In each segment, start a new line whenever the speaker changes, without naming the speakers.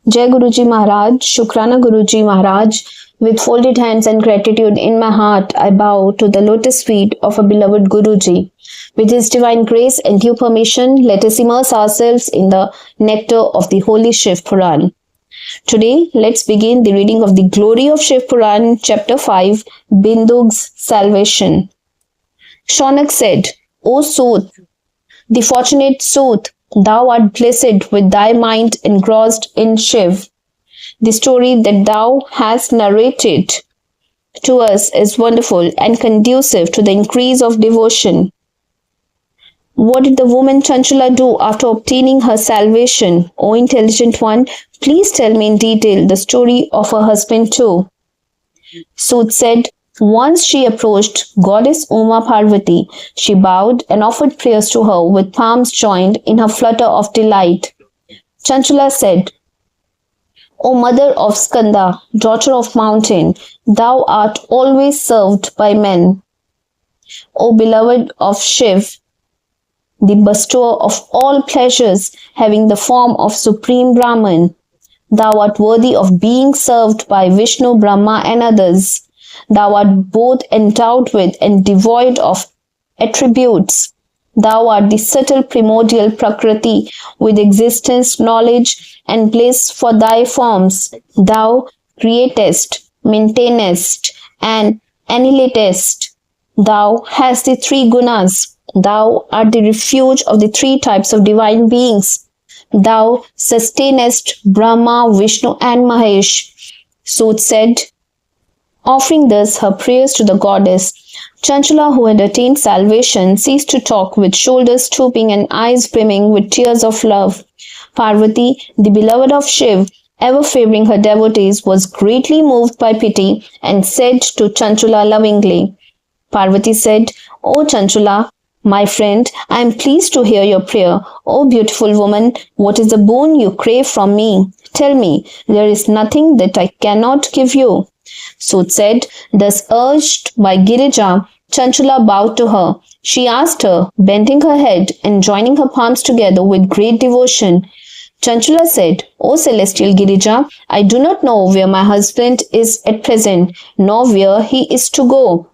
Jai Guruji Maharaj, Shukranaguruji Maharaj, with folded hands and gratitude in my heart, I bow to the lotus feet of our beloved Guruji. With his divine grace and due permission, let us immerse ourselves in the nectar of the holy Shiv Puran. Today, let's begin the reading of the glory of Shiv Puran, chapter 5, Bindug's salvation. Shaunak said, O Sooth, the fortunate Sooth, thou art blessed with thy mind engrossed in Shiv. The story that thou hast narrated to us is wonderful and conducive to the increase of devotion. What did the woman Chanchula do after obtaining her salvation? O intelligent one, please tell me in detail the story of her husband too. Sooth said, once she approached goddess Uma Parvati, she bowed and offered prayers to her with palms joined in her flutter of delight. Chanchula said, O mother of Skanda, daughter of mountain, thou art always served by men. O beloved of Shiv, the bestower of all pleasures, having the form of Supreme Brahman, thou art worthy of being served by Vishnu, Brahma and others. Thou art both endowed with and devoid of attributes. Thou art the subtle primordial Prakriti with existence, knowledge and bliss for thy forms. Thou createst, maintainest and annihilatest. Thou hast the three gunas. Thou art the refuge of the three types of divine beings. Thou sustainest Brahma, Vishnu and Mahesh. Sooth said, offering thus her prayers to the goddess, Chanchula, who had attained salvation, ceased to talk with shoulders stooping and eyes brimming with tears of love. Parvati, the beloved of Shiv, ever favoring her devotees, was greatly moved by pity and said to Chanchula lovingly. Parvati said, O Chanchula, my friend, I am pleased to hear your prayer. O beautiful woman, what is the boon you crave from me? Tell me, there is nothing that I cannot give you. Sooth said, thus urged by Girija, Chanchula bowed to her. She asked her, bending her head and joining her palms together with great devotion. Chanchula said, O celestial Girija, I do not know where my husband is at present, nor where he is to go.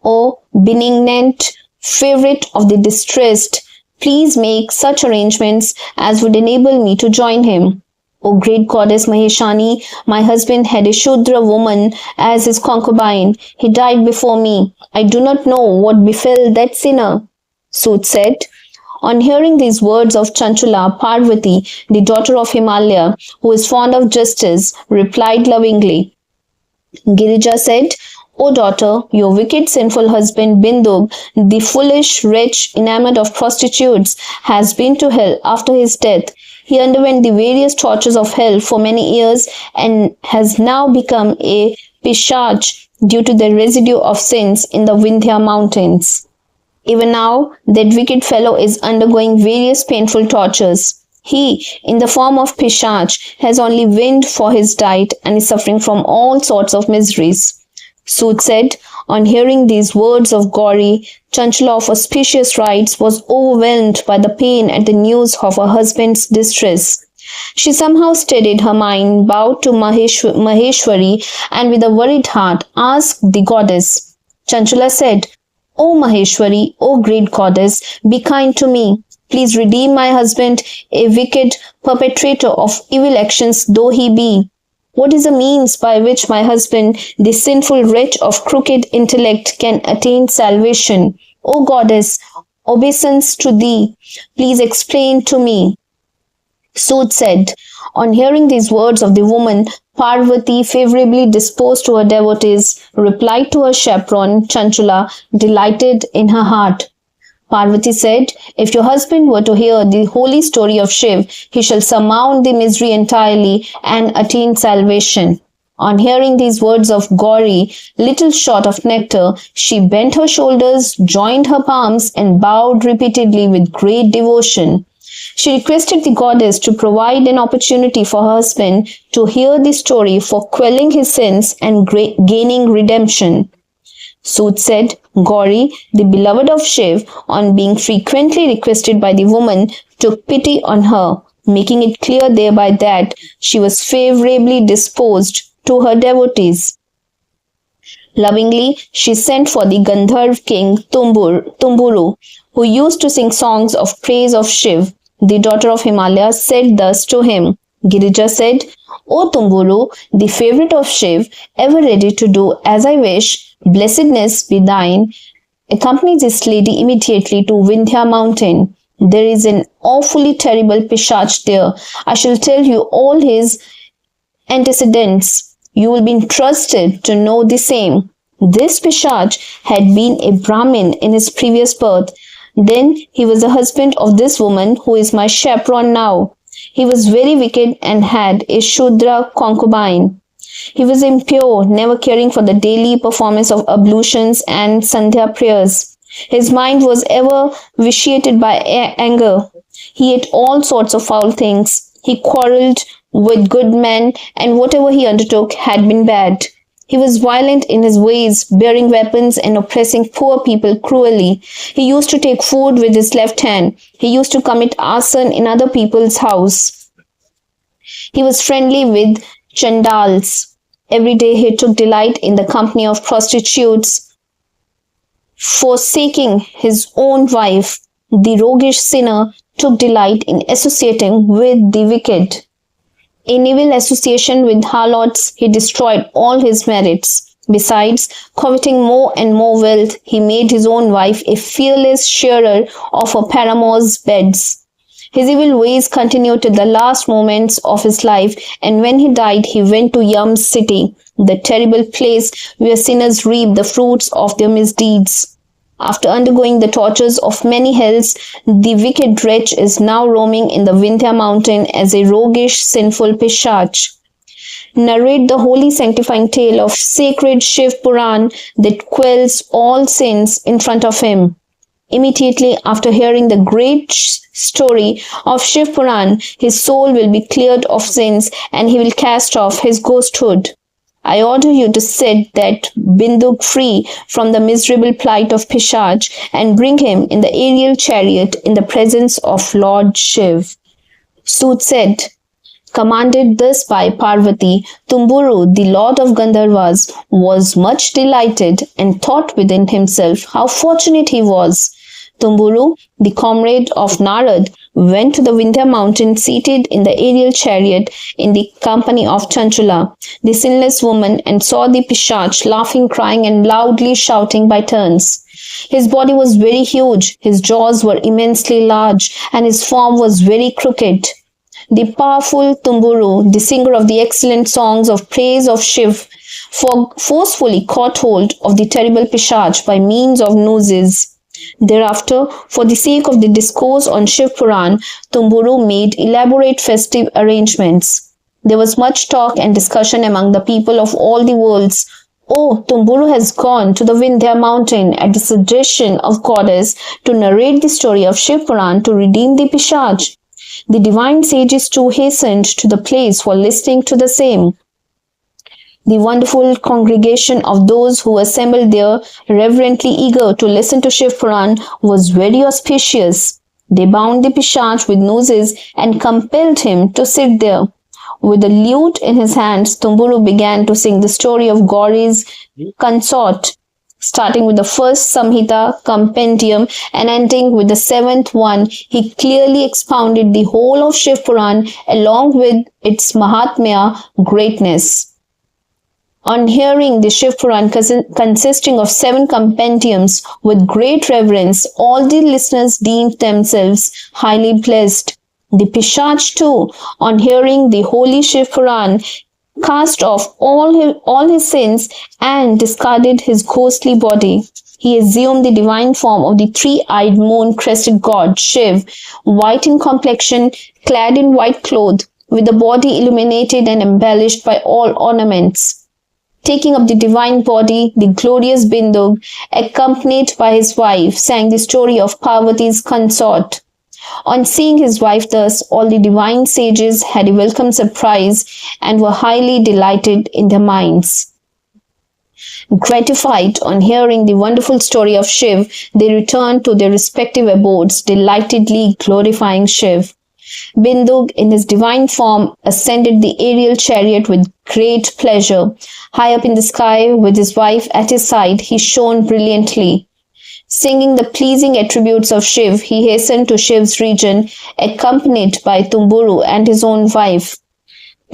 O benignant favorite of the distressed, please make such arrangements as would enable me to join him. O great goddess Maheshani, my husband had a Shudra woman as his concubine. He died before me. I do not know what befell that sinner. Sooth said, on hearing these words of Chanchula, Parvati, the daughter of Himalaya, who is fond of justice, replied lovingly. Girija said, O daughter, your wicked sinful husband Bindug, the foolish wretch enamored of prostitutes, has been to hell after his death. He underwent the various tortures of hell for many years and has now become a Pishach due to the residue of sins in the Vindhya mountains. Even now, that wicked fellow is undergoing various painful tortures. He, in the form of Pishach, has only wind for his diet and is suffering from all sorts of miseries. Sooth said, on hearing these words of Gauri, Chanchula of auspicious rites was overwhelmed by the pain at the news of her husband's distress. She somehow steadied her mind, bowed to Maheshwari, and with a worried heart asked the goddess. Chanchula said, O Maheshwari, O great goddess, be kind to me. Please redeem my husband, a wicked perpetrator of evil actions though he be. What is the means by which my husband, the sinful wretch of crooked intellect, can attain salvation? O goddess, obeisance to thee, please explain to me. Sooth said, on hearing these words of the woman, Parvati, favorably disposed to her devotees, replied to her chaperone, Chanchula, delighted in her heart. Parvati said, if your husband were to hear the holy story of Shiv, he shall surmount the misery entirely and attain salvation. On hearing these words of Gauri, little short of nectar, she bent her shoulders, joined her palms, and bowed repeatedly with great devotion. She requested the goddess to provide an opportunity for her husband to hear the story for quelling his sins and gaining redemption. Sooth said, Gauri, the beloved of Shiv, on being frequently requested by the woman, took pity on her. making it clear thereby that she was favorably disposed to her devotees. Lovingly, she sent for the Gandharv king Tumburu, who used to sing songs of praise of Shiv. The daughter of Himalaya said thus to him. Girija said, O Tumburu, the favorite of Shiv, ever ready to do as I wish, blessedness be thine. Accompany this lady immediately to Vindhya mountain. There is an awfully terrible Pishach there. I shall tell you all his antecedents. You will be interested to know the same. This Pishach had been a Brahmin in his previous birth. Then he was the husband of this woman who is my chaperon now. He was very wicked and had a Shudra concubine. He was impure, never caring for the daily performance of ablutions and Sandhya prayers. His mind was ever vitiated by anger. He ate all sorts of foul things. He quarrelled with good men, and whatever he undertook had been bad. He was violent in his ways, bearing weapons and oppressing poor people cruelly. He used to take food with his left hand. He used to commit arson in other people's house. He was friendly with Chandals. Every day he took delight in the company of prostitutes. Forsaking his own wife, the roguish sinner took delight in associating with the wicked. In evil association with harlots, he destroyed all his merits. Besides, coveting more and more wealth, he made his own wife a fearless sharer of her paramour's beds. His evil ways continued to the last moments of his life, and when he died, he went to Yam's city, the terrible place where sinners reap the fruits of their misdeeds. After undergoing the tortures of many hells, the wicked wretch is now roaming in the Vindhya mountain as a roguish, sinful Pishach. Narrate the holy sanctifying tale of sacred Shiv Puran that quells all sins in front of him. Immediately after hearing the great story of Shiv Puran, his soul will be cleared of sins and he will cast off his ghosthood. I order you to set that Binduk free from the miserable plight of Pishach and bring him in the aerial chariot in the presence of Lord Shiv. Sut said, commanded thus by Parvati, Tumburu, the lord of Gandharvas, was much delighted and thought within himself how fortunate he was. Tumburu, the comrade of Narad, went to the Vindhya mountain seated in the aerial chariot in the company of Chanchula, the sinless woman, and saw the Pishach laughing, crying, and loudly shouting by turns. His body was very huge, his jaws were immensely large, and his form was very crooked. The powerful Tumburu, the singer of the excellent songs of praise of Shiv, forcefully caught hold of the terrible Pishach by means of nooses. Thereafter, for the sake of the discourse on Shiv Puran, Tumburu made elaborate festive arrangements. There was much talk and discussion among the people of all the worlds. Oh, Tumburu has gone to the Vindhya mountain at the suggestion of goddess to narrate the story of Shiv Puran to redeem the Pishach. The divine sages too hastened to the place for listening to the same. The wonderful congregation of those who assembled there, reverently eager to listen to Shiv Puran, was very auspicious. They bound the Pishach with nooses and compelled him to sit there. With a lute in his hands, Tumburu began to sing the story of Gauri's consort, starting with the first Samhita compendium and ending with the seventh one. He clearly expounded the whole of Shiv Puran along with its Mahatmya greatness. On hearing the Shiv Puran consisting of 7 compendiums with great reverence, all the listeners deemed themselves highly blessed. The Pishach too, on hearing the holy Shiv Puran, cast off all his sins and discarded his ghostly body. He assumed the divine form of the three-eyed moon-crested god Shiv, white in complexion, clad in white cloth, with the body illuminated and embellished by all ornaments. Taking up the divine body, the glorious Binduk, accompanied by his wife, sang the story of Parvati's consort. On seeing his wife thus, all the divine sages had a welcome surprise and were highly delighted in their minds. Gratified on hearing the wonderful story of Shiv, they returned to their respective abodes, delightedly glorifying Shiv. Bindug, in his divine form, ascended the aerial chariot with great pleasure. High up in the sky, with his wife at his side, he shone brilliantly. Singing the pleasing attributes of Shiv, he hastened to Shiv's region, accompanied by Tumburu and his own wife.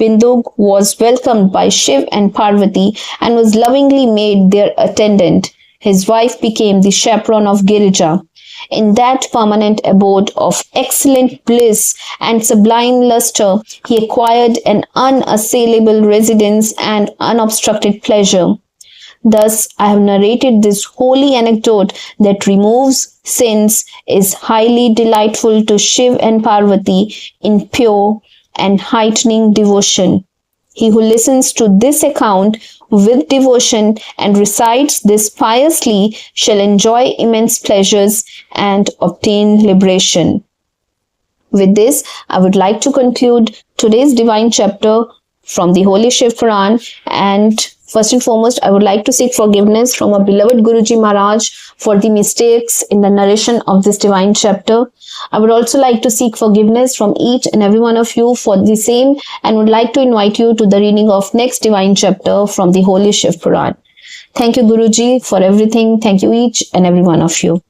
Bindug was welcomed by Shiv and Parvati and was lovingly made their attendant. His wife became the chaperone of Girija. In that permanent abode of excellent bliss and sublime luster, he acquired an unassailable residence and unobstructed pleasure. Thus, I have narrated this holy anecdote that removes sins, is highly delightful to Shiv and Parvati in pure and heightening devotion. He who listens to this account with devotion and recites this piously shall enjoy immense pleasures and obtain liberation. With this, I would like to conclude today's divine chapter from the Holy Shiv Puran, and first and foremost, I would like to seek forgiveness from our beloved Guruji Maharaj for the mistakes in the narration of this divine chapter. I would also like to seek forgiveness from each and every one of you for the same, and would like to invite you to the reading of next divine chapter from the Holy Shiv Puran. Thank you, Guruji, for everything. Thank you each and every one of you.